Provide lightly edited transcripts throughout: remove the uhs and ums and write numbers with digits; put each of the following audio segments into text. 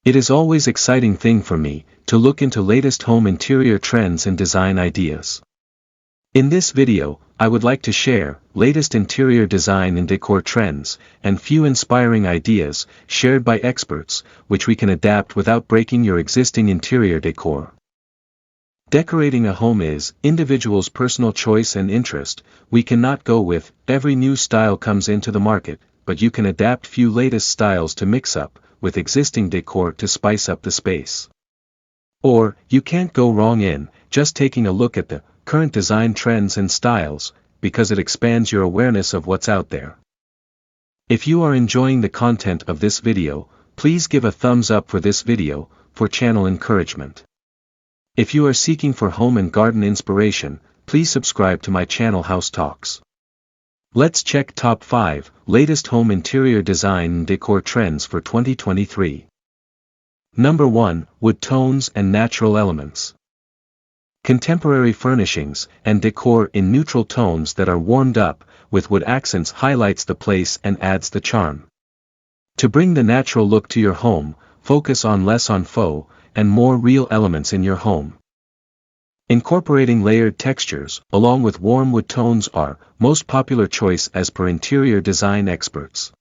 It is always exciting thing for me to look into latest home interior trends and design ideas. In this video, I would like to share latest interior design and decor trends and few inspiring ideas shared by experts which we can adapt without breaking your existing interior decor. Decorating a home is individual's personal choice and interest. We cannot go with every new style comes into the market, but you can adapt few latest styles to mix up with existing decor to spice up the space. Or, you can't go wrong in just taking a look at the current design trends and styles, because it expands your awareness of what's out there. If you are enjoying the content of this video, please give a thumbs up for this video, for channel encouragement. If you are seeking for home and garden inspiration, please subscribe to my channel House Talks. Let's check top 5 latest home interior design and decor trends for 2023. Number 1, wood tones and natural elements. Contemporary furnishings and decor in neutral tones that are warmed up with wood accents highlights the place and adds the charm. To bring the natural look to your home, focus on less on faux and more real elements in your home. Incorporating layered textures along with warm wood tones are most popular choice as per interior design experts.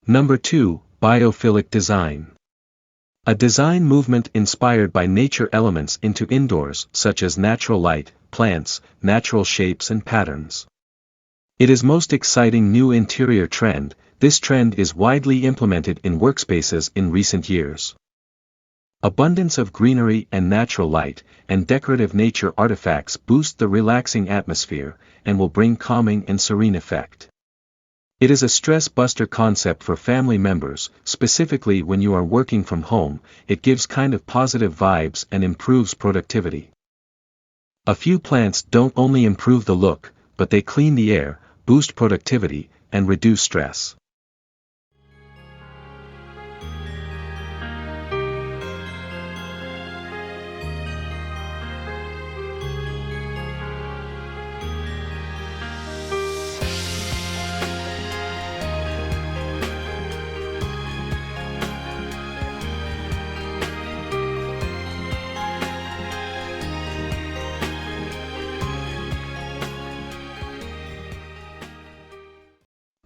Number 2, Biophilic design. A design movement inspired by nature elements into indoors such as natural light, plants, natural shapes and patterns. It is most exciting new interior trend. This trend is widely implemented in workspaces in recent years. Abundance of greenery and natural light and decorative nature artifacts boost the relaxing atmosphere and will bring calming and serene effect. It is a stress buster concept for family members, specifically when you are working from home. It gives kind of positive vibes and improves productivity. A few plants don't only improve the look, but they clean the air, boost productivity, and reduce stress.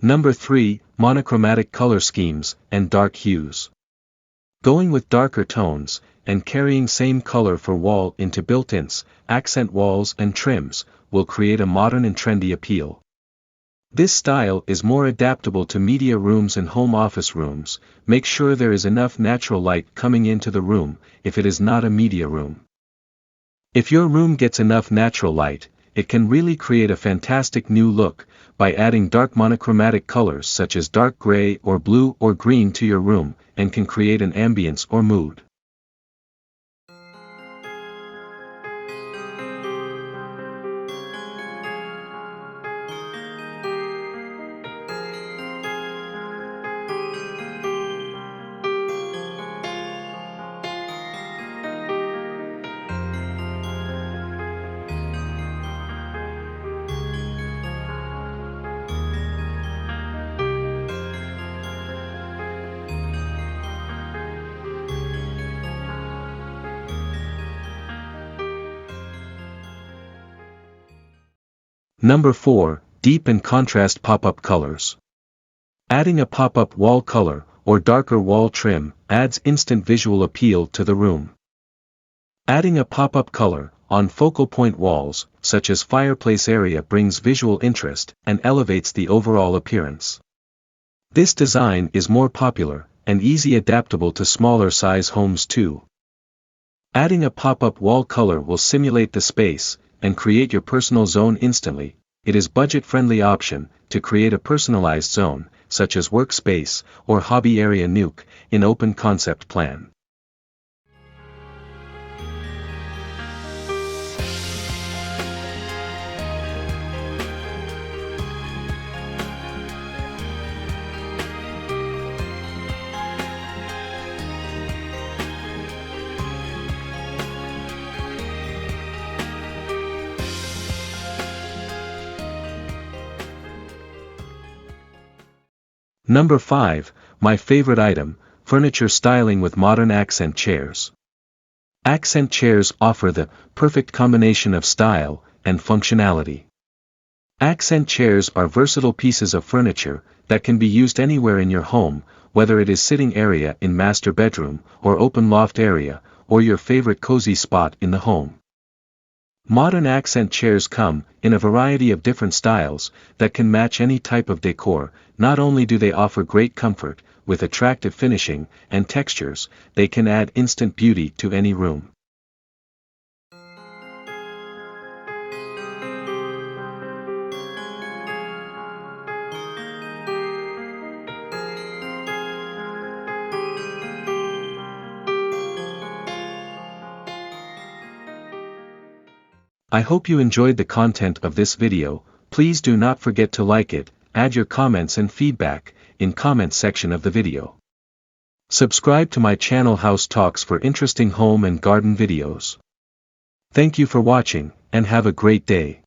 Number 3, monochromatic color schemes and dark hues. Going with darker tones, and carrying same color for wall into built-ins, accent walls and trims, will create a modern and trendy appeal. This style is more adaptable to media rooms and home office rooms. Make sure there is enough natural light coming into the room, if it is not a media room. If your room gets enough natural light, it can really create a fantastic new look, by adding dark monochromatic colors such as dark gray or blue or green to your room, and can create an ambience or mood. Number 4, deep and contrast pop-up colors. Adding a pop-up wall color, or darker wall trim, adds instant visual appeal to the room. Adding a pop-up color on focal point walls, such as fireplace area, brings visual interest and elevates the overall appearance. This design is more popular and easy adaptable to smaller size homes too. Adding a pop-up wall color will simulate the space and create your personal zone instantly. It is budget-friendly option to create a personalized zone, such as workspace or hobby area nuke, in open concept plan. Number 5, my favorite item, furniture styling with modern accent chairs. Accent chairs offer the perfect combination of style and functionality. Accent chairs are versatile pieces of furniture that can be used anywhere in your home, whether it is sitting area in master bedroom or open loft area, or your favorite cozy spot in the home. Modern accent chairs come in a variety of different styles that can match any type of decor. Not only do they offer great comfort, with attractive finishing and textures, they can add instant beauty to any room. I hope you enjoyed the content of this video. Please do not forget to like it, add your comments and feedback in comment section of the video. Subscribe to my channel House Talks for interesting home and garden videos. Thank you for watching, and have a great day.